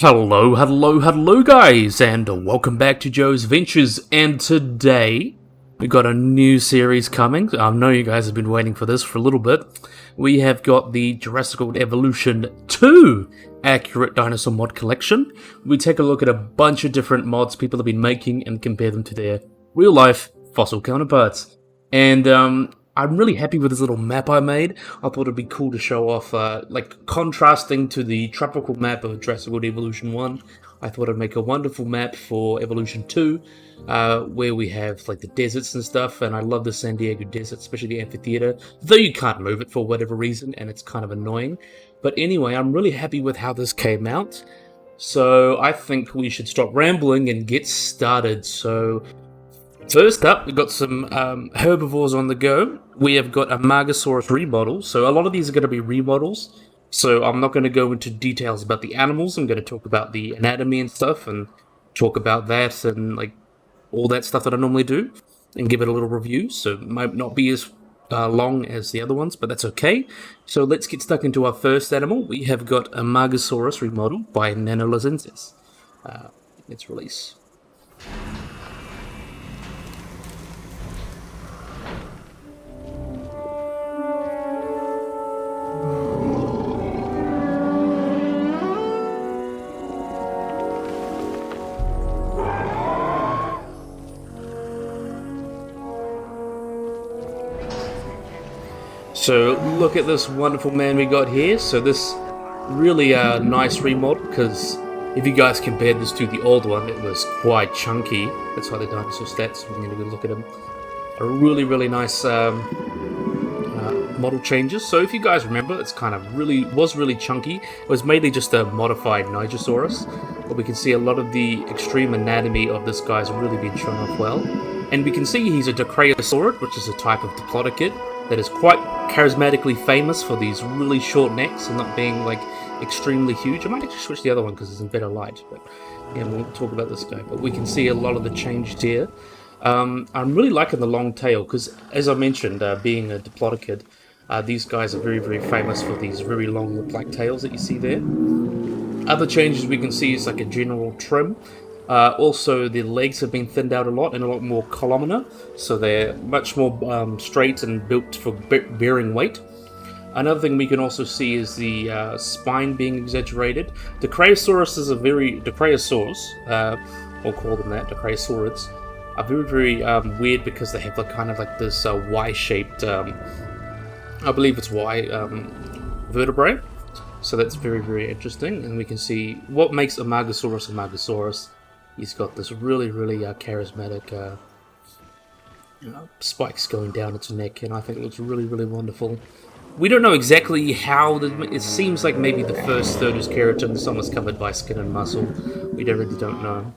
Hello guys, and welcome back to Joe's Ventures, and today we got a new series coming. I know you guys have been waiting for this for a little bit. We have got the Jurassic World Evolution 2 Accurate Dinosaur Mod Collection. We take a look at a bunch of different mods people have been making and compare them to their real-life fossil counterparts. And I'm really happy with this little map I made. I thought it'd be cool to show off, like, contrasting to the tropical map of Jurassic World Evolution 1. I thought I'd make a wonderful map for Evolution 2, where we have, like, the deserts and stuff, and I love the San Diego desert, especially the amphitheater, though you can't move it for whatever reason, and it's kind of annoying. But anyway, I'm really happy with how this came out, so I think we should stop rambling and get started. So first up, we've got some herbivores on the go. We have got a Margasaurus Remodel. So a lot of these are going to be remodels. So I'm not going to go into details about the animals. I'm going to talk about the anatomy and stuff, and talk about that and like all that stuff that I normally do, and give it a little review. So it might not be as long as the other ones, but that's okay. So let's get stuck into our first animal. We have got a Margasaurus Remodel by NanoLancensis. Let's release. So look at this wonderful man we got here. So this really nice remodel, because if you guys compared this to the old one, it was quite chunky. That's why the dinosaur stats, we're going to go look at them. A really nice model changes. So if you guys remember, it's kind of was really chunky. It was mainly just a modified Nigersaurus, but we can see a lot of the extreme anatomy of this guy's really been shown off well. And we can see he's a Dicrayosaurid, which is a type of diplodocid that is quite charismatically famous for these really short necks and not being like extremely huge. I might actually switch the other one because it's in better light, but yeah, we'll talk about this guy. But we can see a lot of the changes here. I'm really liking the long tail because, as I mentioned, being a diplodocid, these guys are very famous for these very long black tails that you see there. Other changes we can see is like a general trim. Also, the legs have been thinned out a lot and a lot more columnar, so they're much more straight and built for bearing weight. Another thing we can also see is the spine being exaggerated. Dicrayosauruses we'll call them that, Dicrayosaurids, are very weird because they have like kind of like this Y-shaped, I believe it's Y vertebrae. So that's very interesting, and we can see what makes a Margasaurus a Margasaurus. He's got this really charismatic spikes going down its neck, and I think it looks really wonderful. We don't know exactly how. It seems like maybe the first third is keratin, some was covered by skin and muscle. We really don't know.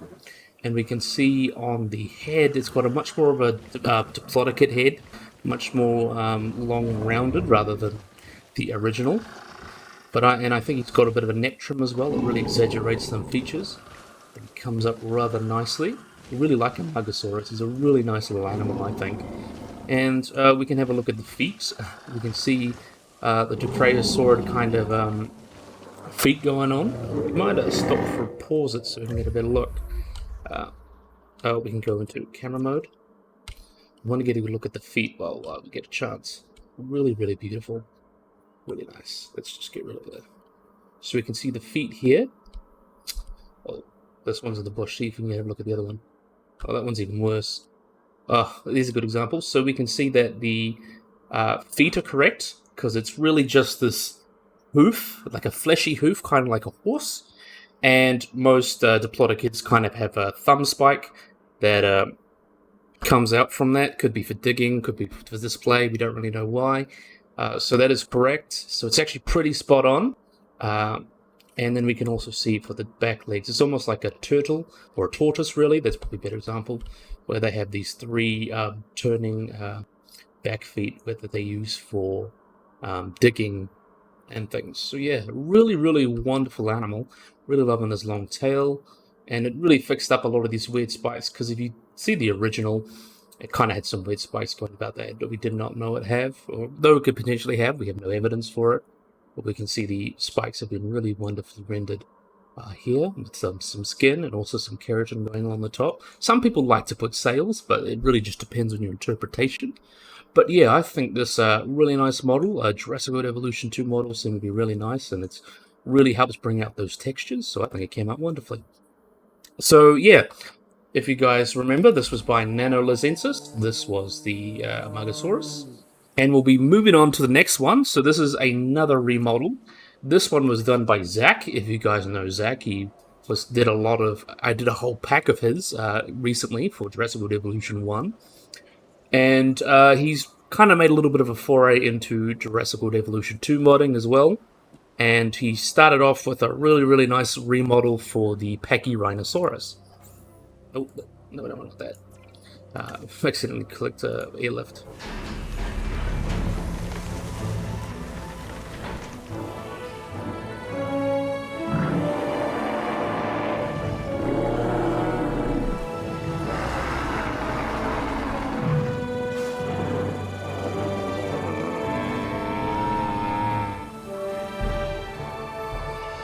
And we can see on the head, it's got a much more of a diplodocid head, much more long and rounded rather than the original. But I think it's got a bit of a neck trim as well. It really exaggerates some features. It comes up rather nicely. I really like a Margasaurus. He's a really nice little animal, I think. And we can have a look at the feet. We can see the Dicrayosaurid kind of feet going on. We might stop for pause it so we can get a better look. We can go into camera mode. I want to get a look at the feet while we get a chance. Really beautiful. Really nice. Let's just get rid of that. So we can see the feet here. Oh, this one's in the bush. See if we can have a look at the other one. Oh, that one's even worse. Oh, these are good examples. So we can see that the feet are correct, because it's really just this hoof, like a fleshy hoof, kind of like a horse. And most diplodocids kind of have a thumb spike that comes out from that. Could be for digging, could be for display. We don't really know why. So that is correct. So it's actually pretty spot on. And then we can also see for the back legs, it's almost like a turtle, or a tortoise really, that's probably a better example, where they have these three turning back feet that they use for digging and things. So yeah, really wonderful animal. Really loving this long tail, and it really fixed up a lot of these weird spikes, because if you see the original, it kind of had some weird spikes going about that we did not know it have, or though it could potentially have, we have no evidence for it. But we can see the spikes have been really wonderfully rendered. here with some skin and also some keratin going on the top. Some people like to put sails, but it really just depends on your interpretation. But yeah, I think this really nice model, Jurassic World Evolution 2 model, seems to be really nice, and it's really helps bring out those textures, so I think it came out wonderfully. So yeah, if you guys remember, this was by NanoLancensis. This was the Margasaurus. And we'll be moving on to the next one. So this is another remodel. This one was done by Zach. If you guys know Zach, did a lot of... I did a whole pack of his recently for Jurassic World Evolution 1. And he's kind of made a little bit of a foray into Jurassic World Evolution 2 modding as well. And he started off with a really, really nice remodel for the Pachyrhinosaurus. Oh, no, I don't want that. I accidentally clicked airlift.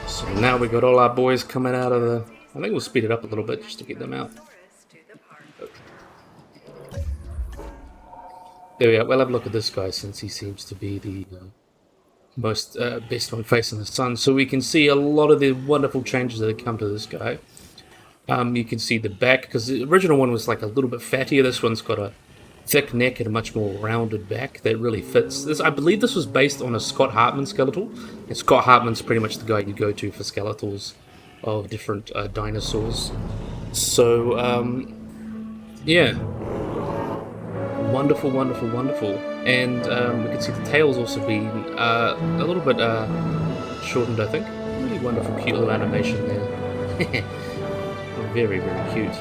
So now we got all our boys coming out of the... I think we'll speed it up a little bit just to get them out. There we go. We'll have a look at this guy since he seems to be the most best one facing the sun. So we can see a lot of the wonderful changes that have come to this guy. You can see the back, because the original one was like a little bit fattier. This one's got a thick neck and a much more rounded back that really fits. This, I believe this was based on a Scott Hartman skeletal. And Scott Hartman's pretty much the guy you go to for skeletals of different dinosaurs. So, yeah. Wonderful, wonderful, wonderful. And we can see the tail's also been a little bit shortened, I think. Really wonderful, cute little animation there. Very, very cute.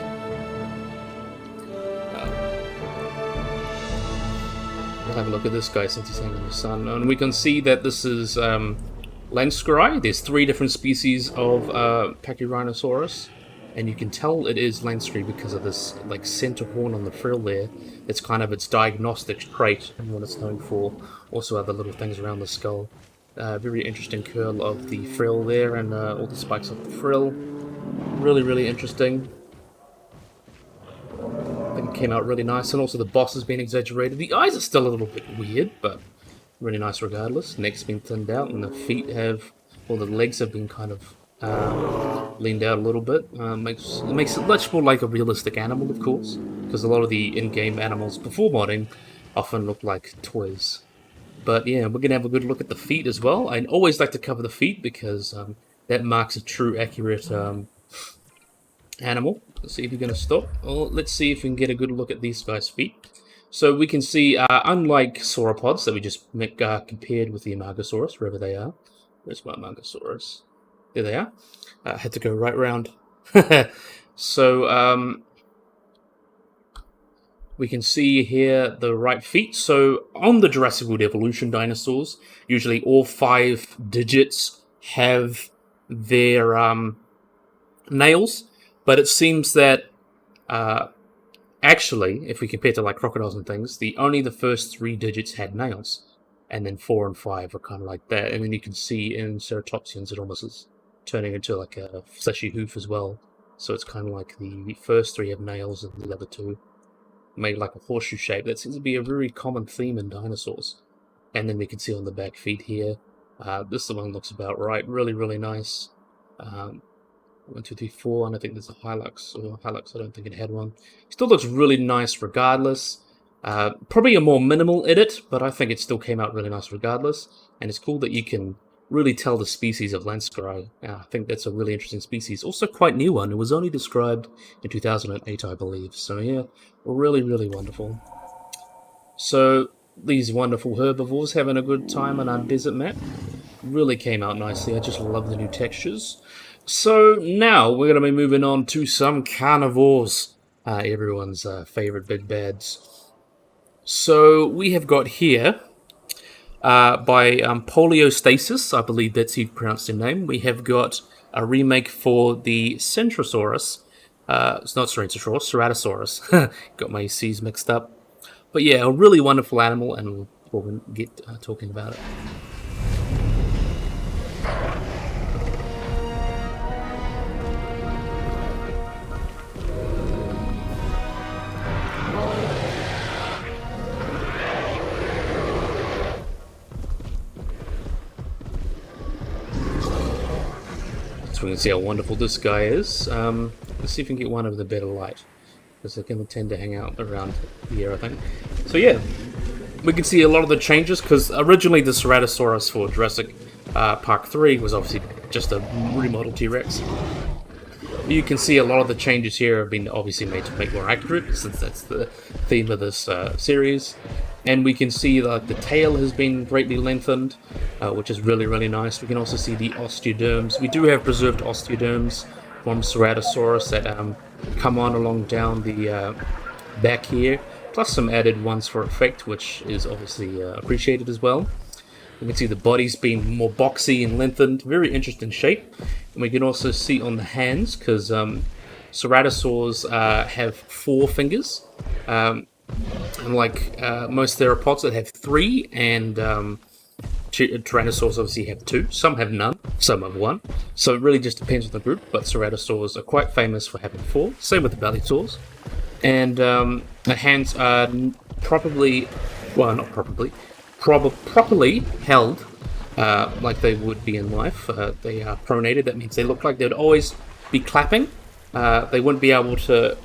We'll have a look at this guy since he's hanging in the sun. And we can see that this is Lanscry. There's 3 different species of Pachyrhinosaurus. And you can tell it is Lanscry because of this like center horn on the frill there. It's kind of its diagnostic trait and what it's known for. Also other little things around the skull. Very interesting curl of the frill there and all the spikes of the frill. Really, really interesting. I think it came out really nice. And also the boss has been exaggerated. The eyes are still a little bit weird, but really nice regardless. Neck's been thinned out and the feet have, well, the legs have been kind of leaned out a little bit. Makes it much more like a realistic animal, of course, because a lot of the in-game animals before modding often look like toys. But yeah, we're going to have a good look at the feet as well. I always like to cover the feet because that marks a true, accurate animal. Let's see if you're going to stop. Well, let's see if we can get a good look at these guys' feet. So we can see, unlike sauropods that we just compared with the Margasaurus, wherever they are. Where's my Margasaurus? There they are. I had to go right round. So, we can see here the right feet. So, on the Jurassic World Evolution dinosaurs, usually all 5 digits have their nails. But it seems that, actually, if we compare to like crocodiles and things, only the first 3 digits had nails. And then 4 and 5 are kind of like that. And then you can see in Ceratopsians it almost is turning into like a fleshy hoof as well. So it's kind of like the first 3 have nails and the other 2 made like a horseshoe shape. That seems to be a very common theme in dinosaurs. And then we can see on the back feet here. This one looks about right. Really, really nice. 1, 2, 3, 4, and I think there's a Hilux. Or Hilux, I don't think it had one. Still looks really nice regardless. Probably a more minimal edit, but I think it still came out really nice regardless. And it's cool that you can really tell the species of Lanscry. I think that's a really interesting species. Also quite new one. It was only described in 2008, I believe. So yeah, really, really wonderful. So these wonderful herbivores having a good time on our desert map. Really came out nicely. I just love the new textures. So now we're going to be moving on to some carnivores. Everyone's favorite big bads. So we have got here... by Poliostasis, I believe that's how you pronounce their name. We have got a remake for the Centrosaurus. It's not Ceratosaurus. Got my C's mixed up. But yeah, a really wonderful animal, and we'll get talking about it. So we can see how wonderful this guy is. Let's see if we can get one of the better light, because they're going to tend to hang out around here, I think. So yeah, we can see a lot of the changes, because originally the Ceratosaurus for Jurassic Park 3 was obviously just a remodeled T-Rex. You can see a lot of the changes here have been obviously made to make more accurate, since that's the theme of this series. And we can see that the tail has been greatly lengthened, which is really, really nice. We can also see the osteoderms. We do have preserved osteoderms from Ceratosaurus that come on along down the back here, plus some added ones for effect, which is obviously appreciated as well. We can see the body's been more boxy and lengthened, very interesting shape. And we can also see on the hands, because ceratosaurs have 4 fingers, unlike most theropods that have 3, and tyrannosaurs obviously have 2. Some have none, some have 1. So it really just depends on the group, but ceratosaurs are quite famous for having 4. Same with the bellysaurs. And the hands are probably, well, not probably, properly held like they would be in life. They are pronated. That means they look like they would always be clapping. They wouldn't be able to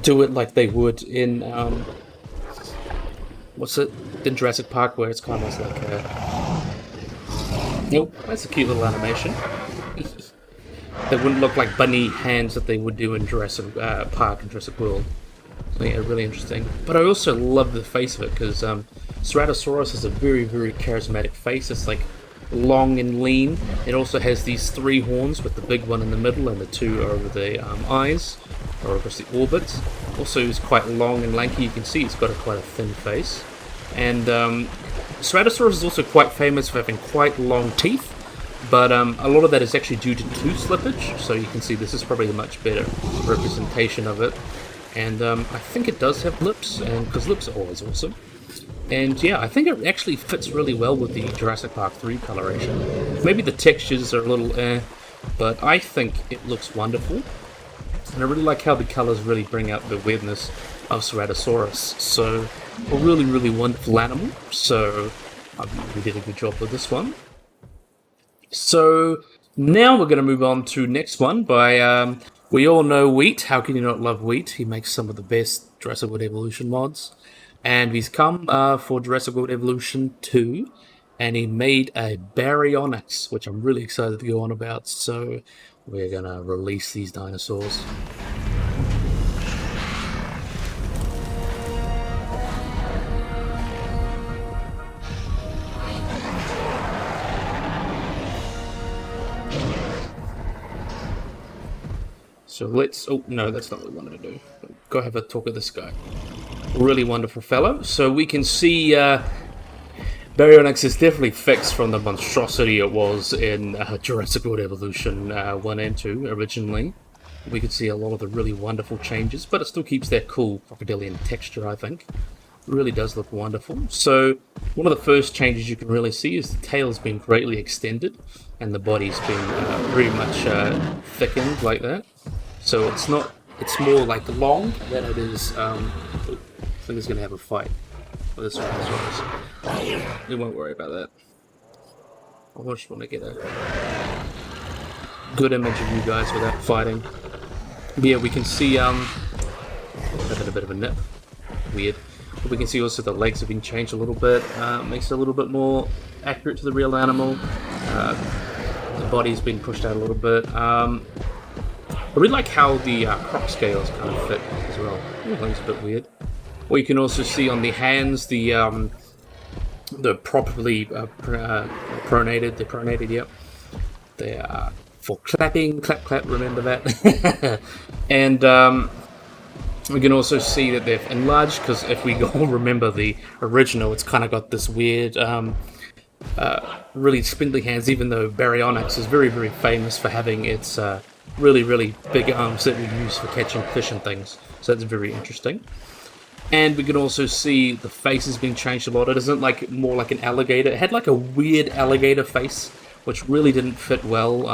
do it like they would in what's it in Jurassic Park, where it's kind of like nope, that's a cute little animation. They wouldn't look like bunny hands that they would do in Jurassic Park and Jurassic World. So yeah, really interesting. But I also love the face of it, because Ceratosaurus has a very, very charismatic face. It's like long and lean. It also has these 3 horns, with the big one in the middle and the 2 over the eyes, or across the orbits. Also, it's quite long and lanky. You can see it's got quite a thin face. And Ceratosaurus is also quite famous for having quite long teeth, but a lot of that is actually due to tooth slippage. So you can see this is probably a much better representation of it. And I think it does have lips, and because lips are always awesome. And yeah, I think it actually fits really well with the Jurassic Park 3 coloration. Maybe the textures are a little but I think it looks wonderful. And I really like how the colors really bring out the weirdness of Ceratosaurus. So, a really, really wonderful animal. So, we did a good job with this one. So, now we're going to move on to next one by... we all know Wheat. How can you not love Wheat? He makes some of the best Jurassic World Evolution mods. And he's come for Jurassic World Evolution 2. And he made a Baryonyx, which I'm really excited to go on about. So we're going to release these dinosaurs. So let's... Oh, no, that's not what we wanted to do. Go have a talk with this guy. Really wonderful fellow. So we can see Baryonyx is definitely fixed from the monstrosity it was in Jurassic World Evolution 1 and 2 originally. We could see a lot of the really wonderful changes, but it still keeps that cool crocodilian texture, I think. It really does look wonderful. So one of the first changes you can really see is the tail's been greatly extended, and the body's been very much thickened like that. So it's not... It's more like long than it is... I think it's going to have a fight with this Ceratosaurus. We won't worry about that. I just want to get a good image of you guys without fighting. Yeah, we can see having a bit of a nip. Weird. But we can see also the legs have been changed a little bit. Makes it a little bit more accurate to the real animal. The body's been pushed out a little bit. I really like how the crop scales kind of fit as well. It looks a bit weird. Or you can also see on the hands the properly pronated, yep. They are for clapping, clap, clap, remember that. And we can also see that they've enlarged, because if we all remember the original, it's kind of got this weird, really spindly hands, even though Baryonyx is very, very famous for having its really, really big arms that we use for catching fish and things. So that's very interesting. And we can also see the face has been changed a lot. It isn't like more like an alligator. It had like a weird alligator face, which really didn't fit well.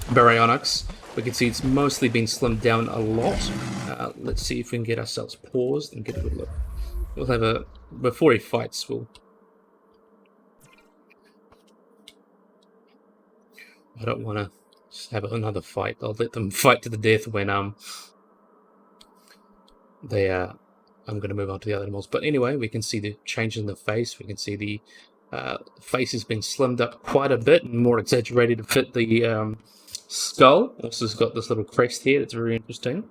Baryonyx. We can see it's mostly been slimmed down a lot. Let's see if we can get ourselves paused and get a good look. We'll have a... Before he fights, we'll I don't want to just have another fight. I'll let them fight to the death when they I'm going to move on to the other animals. But anyway, we can see the change in the face. We can see the face has been slimmed up quite a bit and more exaggerated to fit the skull. Also, has got this little crest here that's very interesting.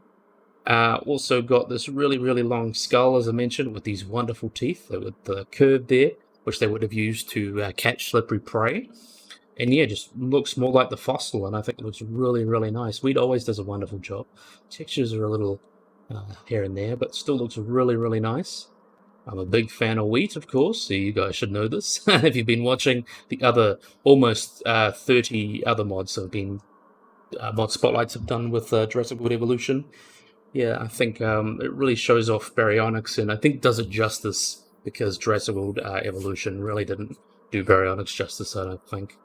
Also got this really, really long skull, as I mentioned, with these wonderful teeth, with the curve there, which they would have used to catch slippery prey. And yeah, just looks more like the fossil, and I think it looks really, really nice. Wheat always does a wonderful job. Textures are a little here and there, but still looks really, really nice. I'm a big fan of Wheat, of course, so you guys should know this. If you've been watching the other, almost 30 other mods have been, mod spotlights have done with Jurassic World Evolution. Yeah, I think it really shows off Baryonyx, and I think does it justice, because Jurassic World Evolution really didn't do Baryonyx justice, I don't think.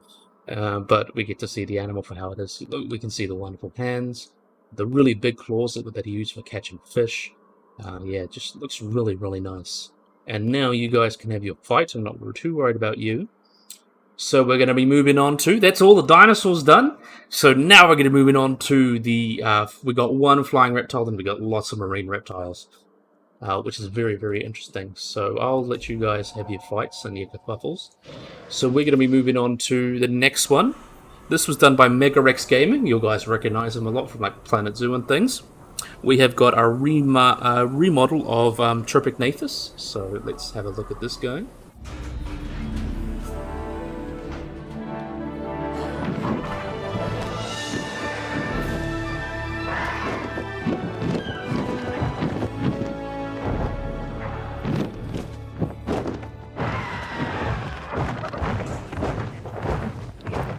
But we get to see the animal for how it is. We can see the wonderful hands, the really big claws that he used for catching fish. Yeah, it just looks really, really nice. And now you guys can have your fight. I'm not too worried about you. So we're going to be moving on to... That's all the dinosaurs done. So now we're going to be moving on to the... we got one flying reptile, and we got lots of marine reptiles. Which is very, very interesting. So I'll let you guys have your fights and your kerfuffles. So we're going to be moving on to the next one. This was done by Megarex Gaming. You guys recognize him a lot from like Planet Zoo and things. We have got a remodel of Tropicnathus. So let's have a look at this guy.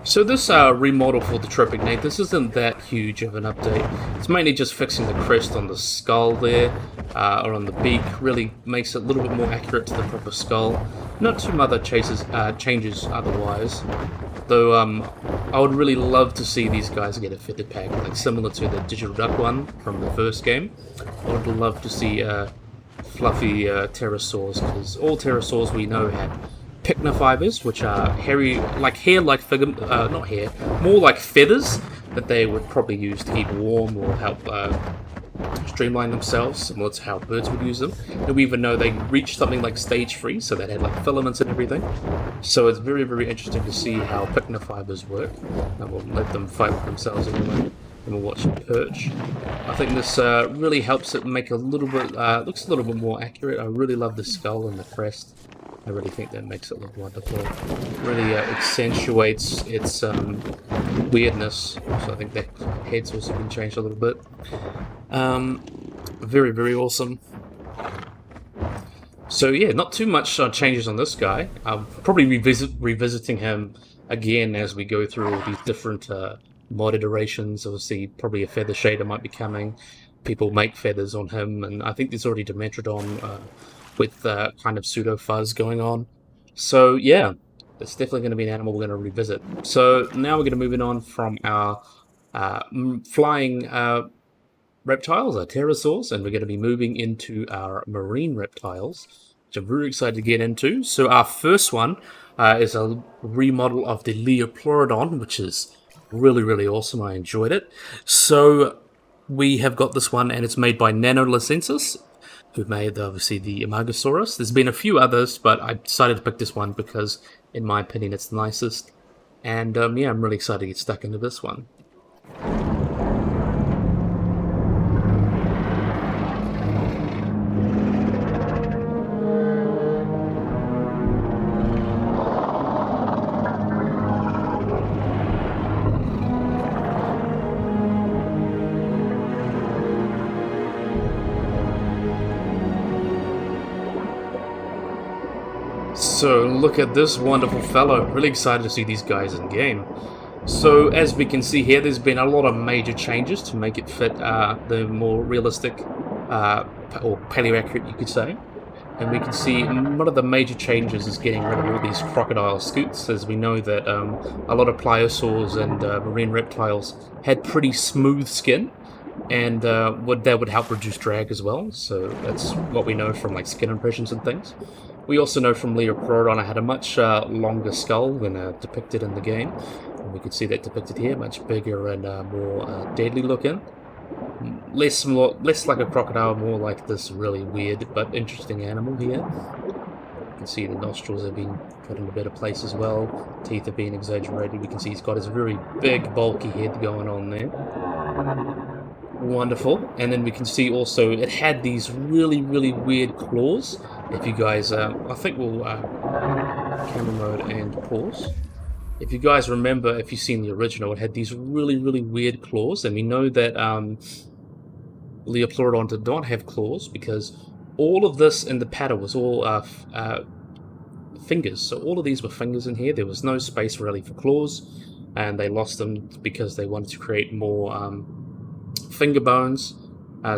So this remodel for the Tropicnathus isn't that huge of an update. It's mainly just fixing the crest on the skull there, or on the beak. Really makes it a little bit more accurate to the proper skull. Not too much other changes otherwise. Though I would really love to see these guys get a fitted pack, like similar to the Digital Duck one from the first game. I would love to see fluffy pterosaurs, because all pterosaurs we know had pycnofibers, which are hairy, like hair-like figure, not hair, more like feathers that they would probably use to keep warm or help streamline themselves, similar to how birds would use them. And we even know they reached something like stage 3, so they had like filaments and everything. So it's very, very interesting to see how pycnofibers work. And we'll let them fight with themselves anyway. And we'll watch them perch. I think this really helps it make a little bit, looks a little bit more accurate. I really love the skull and the crest. I really think that makes it look wonderful. Really accentuates its weirdness. So I think that head's also been changed a little bit. Very, very awesome. So yeah, not too much changes on this guy. I'll probably revisiting him again as we go through all these different mod iterations. Obviously, probably a feather shader might be coming. People make feathers on him, and I think there's already Dimetrodon with kind of pseudo fuzz going on. So yeah, it's definitely going to be an animal we're going to revisit. So now we're going to move on from our flying reptiles, our pterosaurs, and we're going to be moving into our marine reptiles, which I'm very excited to get into. So our first one is a remodel of the Leopardon, which is really, really awesome. I enjoyed it. So we have got this one, and it's made by NanoLancensis, who made, obviously, the Margasaurus. There's been a few others, but I decided to pick this one because, in my opinion, it's the nicest. And, yeah, I'm really excited to get stuck into this one. So look at this wonderful fellow. Really excited to see these guys in game. So as we can see here, there's been a lot of major changes to make it fit the more realistic or paleo-accurate, you could say. And we can see one of the major changes is getting rid of all these crocodile scoots, as we know that a lot of pliosaurs and marine reptiles had pretty smooth skin, and that would help reduce drag as well. So that's what we know from like skin impressions and things. We also know from Leopardon it had a much longer skull than depicted in the game. And we can see that depicted here, much bigger and more deadly looking. Less like a crocodile, more like this really weird but interesting animal here. You can see the nostrils have been put in a better place as well. Teeth have been exaggerated. We can see he's got his very big, bulky head going on there. Wonderful. And then we can see also it had these really, really weird claws. If you guys, I think we'll camera mode and pause. If you guys remember, if you've seen the original, it had these really, really weird claws. And we know that Leopardon did not have claws because all of this in the paddle was all fingers. So all of these were fingers in here. There was no space really for claws, and they lost them because they wanted to create more finger bones,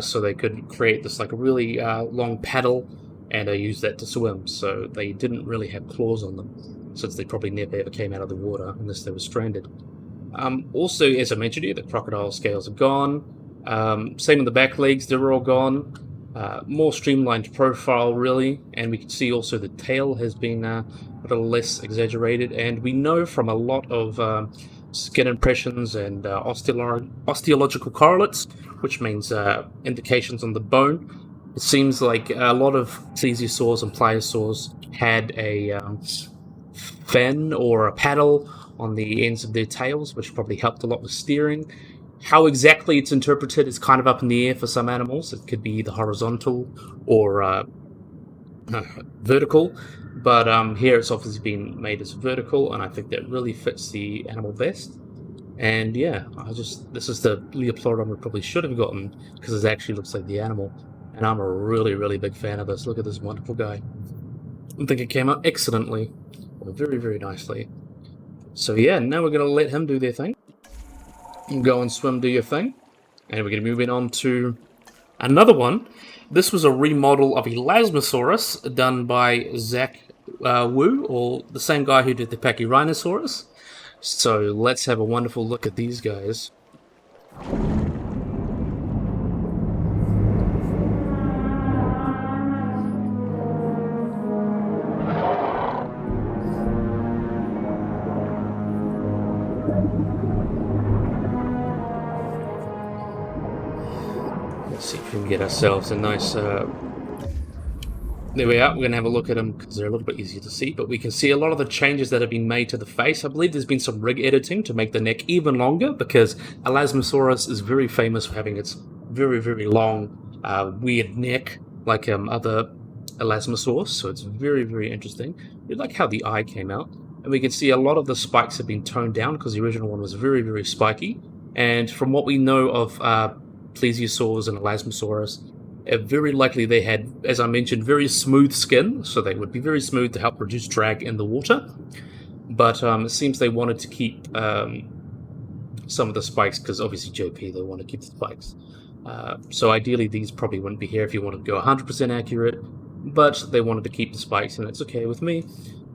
so they could create this like a really long paddle and use that to swim. So they didn't really have claws on them, since they probably never ever came out of the water unless they were stranded. Also, as I mentioned here, the crocodile scales are gone. Same with the back legs, they're all gone. More streamlined profile, really, and we can see also the tail has been a little less exaggerated, and we know from a lot of skin impressions and osteological correlates, which means indications on the bone. It seems like a lot of plesiosaurs and pliosaurs had a fin or a paddle on the ends of their tails, which probably helped a lot with steering. How exactly it's interpreted is kind of up in the air for some animals. It could be either horizontal or vertical, but here it's obviously been made as vertical, and I think that really fits the animal best. And yeah, this is the Leopardon we probably should have gotten, because it actually looks like the animal, and I'm a really, really big fan of this. Look at this wonderful guy. I think it came out excellently, very, very nicely. So yeah, now we're going to let him do their thing. Go and swim, do your thing. And we're going to move on to another one. This was a remodel of Elasmosaurus done by JWE2, or the same guy who did the Pachyrhinosaurus. So let's have a wonderful look at these guys. Let's see if we can get ourselves a nice... There we are. We're going to have a look at them because they're a little bit easier to see, but we can see a lot of the changes that have been made to the face. I believe there's been some rig editing to make the neck even longer, because Elasmosaurus is very famous for having its very, very long, weird neck, like other Elasmosaurus, so it's very, very interesting. I like how the eye came out, and we can see a lot of the spikes have been toned down because the original one was very, very spiky, and from what we know of plesiosaurs and Elasmosaurus, very likely they had, as I mentioned, very smooth skin, so they would be very smooth to help reduce drag in the water. But it seems they wanted to keep some of the spikes, because obviously JP, they want to keep the spikes. So ideally these probably wouldn't be here if you wanted to go 100% accurate, but they wanted to keep the spikes, and it's okay with me.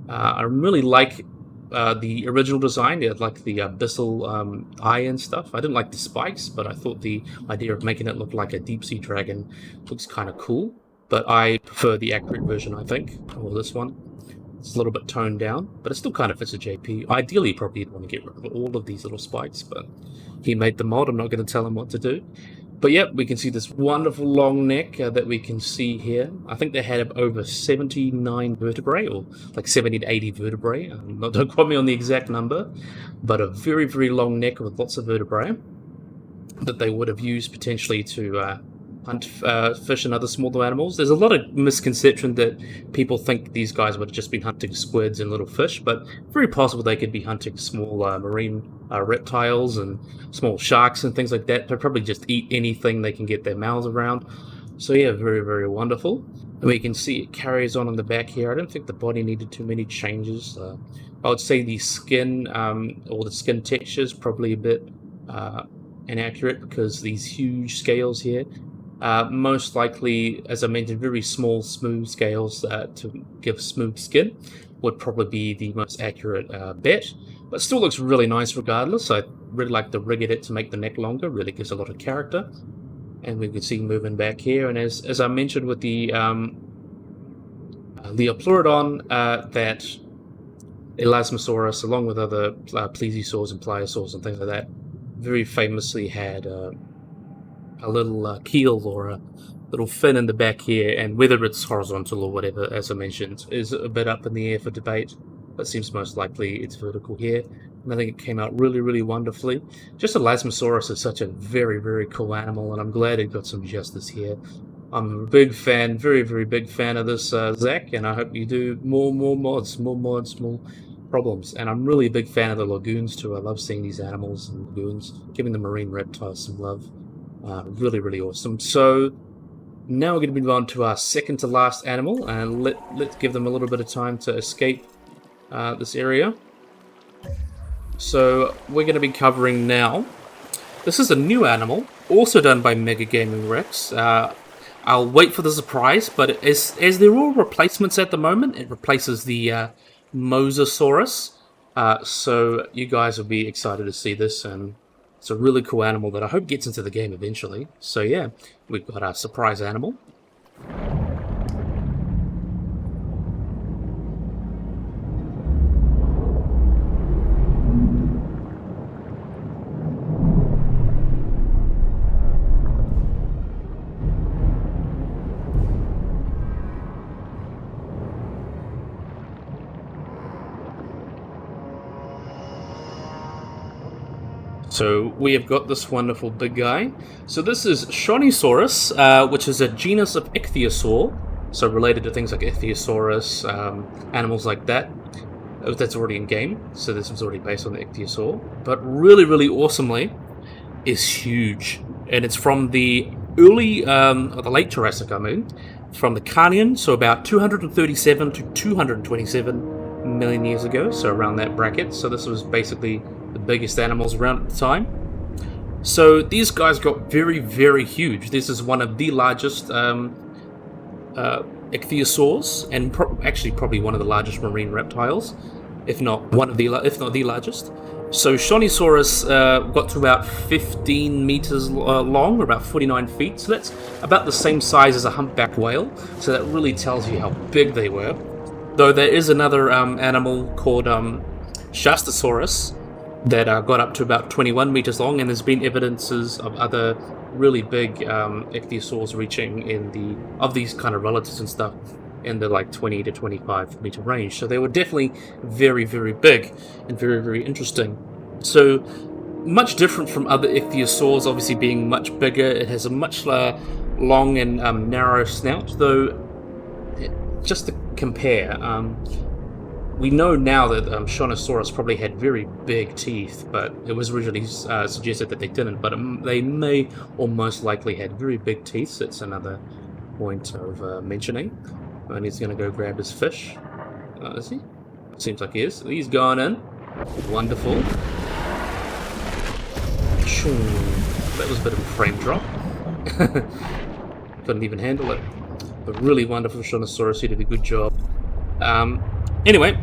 I really like the original design. They had like the abyssal eye and stuff. I didn't like the spikes, but I thought the idea of making it look like a deep sea dragon looks kind of cool. But I prefer the accurate version, I think, or this one. It's a little bit toned down, but it still kind of fits a JP. Ideally, probably you'd want to get rid of all of these little spikes, but he made the mod. I'm not going to tell him what to do. But yeah, we can see this wonderful long neck that we can see here. I think they had over 79 vertebrae, or like 70 to 80 vertebrae. Don't quote me on the exact number, but a very, very long neck with lots of vertebrae that they would have used potentially to hunt fish and other smaller animals. There's a lot of misconception that people think these guys would have just been hunting squids and little fish, but very possible they could be hunting small marine reptiles and small sharks and things like that. They'll probably just eat anything they can get their mouths around. So yeah, very, very wonderful. And we can see it carries on the back here. I don't think the body needed too many changes. I would say the skin, or the skin texture is probably a bit inaccurate, because these huge scales here, most likely, as I mentioned, very small, smooth scales to give smooth skin would probably be the most accurate bet. But still looks really nice regardless. I really like the rig edit to make the neck longer. Really gives a lot of character. And we can see moving back here. And as I mentioned with the Leopardon, that Elasmosaurus, along with other plesiosaurs and pliosaurs and things like that, very famously had a little keel or a little fin in the back here, and whether it's horizontal or whatever, as I mentioned, is a bit up in the air for debate. But seems most likely it's vertical here, and I think it came out really, really wonderfully. Just Elasmosaurus is such a very, very cool animal, and I'm glad it got some justice here. I'm a big fan, very, very big fan of this, Zach, and I hope you do more mods, more problems. And I'm really a big fan of the lagoons too. I love seeing these animals in lagoons, giving the marine reptiles some love. Really, really awesome. So now we're going to move on to our second to last animal, and let's give them a little bit of time to escape this area. So we're going to be covering now. This is a new animal, also done by Mega Gaming Rex. I'll wait for the surprise, but as they're all replacements at the moment, it replaces the Mosasaurus. So you guys will be excited to see this, and it's a really cool animal that I hope gets into the game eventually. So yeah, we've got our surprise animal. So we have got this wonderful big guy. So this is Shonosaurus, which is a genus of ichthyosaur, so related to things like Ichthyosaurus, animals like that. That's already in game, so this was already based on the ichthyosaur. But really, really awesomely, is huge, and it's from the early, or the late Jurassic, I mean, from the Carnian, so about 237 to 227 million years ago, so around that bracket. So this was basically the biggest animals around at the time. So these guys got very, very huge. This is one of the largest ichthyosaurs, and actually probably one of the largest marine reptiles, if not the largest. So Shonosaurus got to about 15 meters long, or about 49 feet. So that's about the same size as a humpback whale. So that really tells you how big they were. Though there is another animal called Shonosaurus that got up to about 21 meters long, and there's been evidences of other really big ichthyosaurs reaching of these kind of relatives and stuff in the like 20 to 25 meter range. So they were definitely very, very big and very, very interesting. So much different from other ichthyosaurs, obviously being much bigger. It has a much long and narrow snout, though just to compare, we know now that Shonosaurus probably had very big teeth, but it was originally suggested that they didn't, but they may or most likely had very big teeth. So it's another point of mentioning. And he's going to go grab his fish. Is he? Seems like he is. He's gone in. Wonderful. That was a bit of a frame drop. Couldn't even handle it. But really wonderful Shonosaurus. He did a good job. Anyway,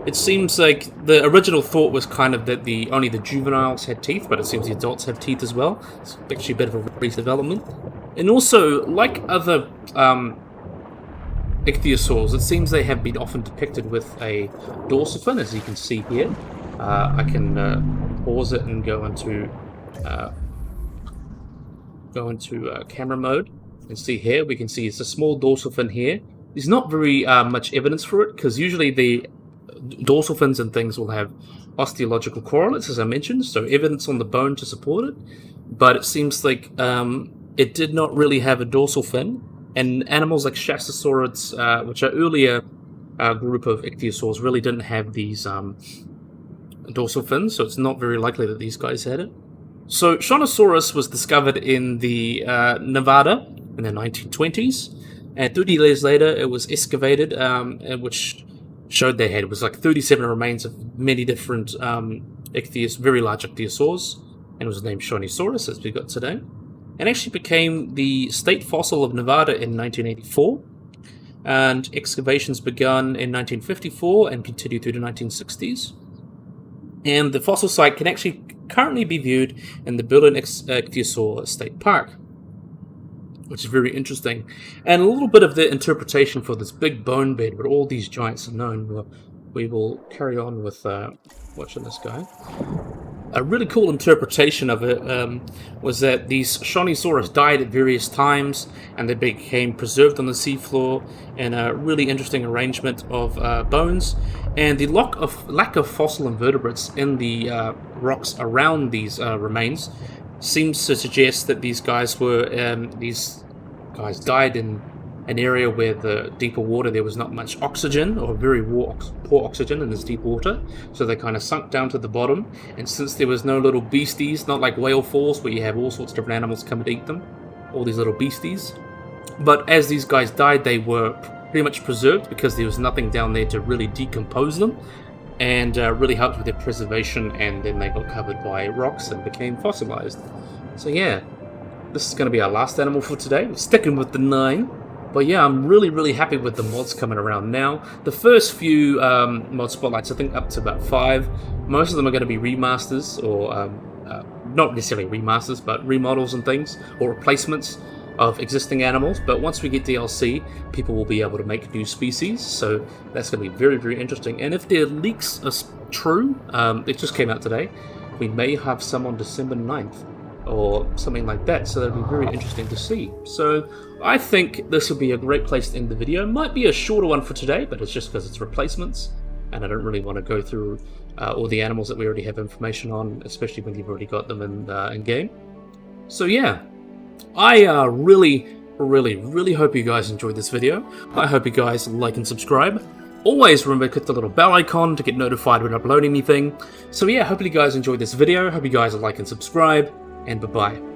it seems like the original thought was kind of that only the juveniles had teeth, but it seems the adults have teeth as well. It's actually a bit of a redevelopment. And also, like other ichthyosaurs, it seems they have been often depicted with a dorsal fin, as you can see here. I can pause it and go into camera mode and see here. We can see it's a small dorsal fin here. There's not very much evidence for it, because usually the dorsal fins and things will have osteological correlates, as I mentioned, so evidence on the bone to support it. But it seems like it did not really have a dorsal fin, and animals like Shonosaurus, which are earlier group of ichthyosaurs, really didn't have these dorsal fins, so it's not very likely that these guys had it. So Shonosaurus was discovered in the Nevada in the 1920s. And 30 years later, it was excavated, which showed their head. It was like 37 remains of many different very large ichthyosaurs, and it was named Shonosaurus, as we got today. And actually became the state fossil of Nevada in 1984. And excavations began in 1954 and continued through the 1960s. And the fossil site can actually currently be viewed in the Baryonyx Ichthyosaur State Park. which is very interesting. And a little bit of the interpretation for this big bone bed where all these giants are known. We will carry on with watching this guy. A really cool interpretation of it was that these Shonosaurus died at various times and they became preserved on the seafloor in a really interesting arrangement of bones. And the lack of fossil invertebrates in the rocks around these remains seems to suggest that these guys died in an area where the deeper water there was not much oxygen, or very poor oxygen in this deep water, so they kind of sunk down to the bottom. And since there was no little beasties, not like whale falls where you have all sorts of different animals come and eat them, all these little beasties, but as these guys died they were pretty much preserved because there was nothing down there to really decompose them, and really helped with their preservation, and then they got covered by rocks and became fossilized. So yeah, this is going to be our last animal for today. We're sticking with the 9. But yeah, I'm really happy with the mods coming around now. The first few mod spotlights, I think up to about 5, most of them are going to be remasters, or not necessarily remasters, but remodels and things, or replacements of existing animals. But once we get DLC, people will be able to make new species, so that's going to be very interesting. And if their leaks are true, it just came out today, we may have some on December 9th. Or something like that, so that'll be very interesting to see. So I think this will be a great place to end the video. Might be a shorter one for today, but it's just because it's replacements, and I don't really want to go through all the animals that we already have information on, especially when you've already got them in game. So yeah, I really hope you guys enjoyed this video. I hope you guys like and subscribe. Always remember to click the little bell icon to get notified when I upload anything. So yeah, hopefully you guys enjoyed this video. Hope you guys like and subscribe. And bye-bye.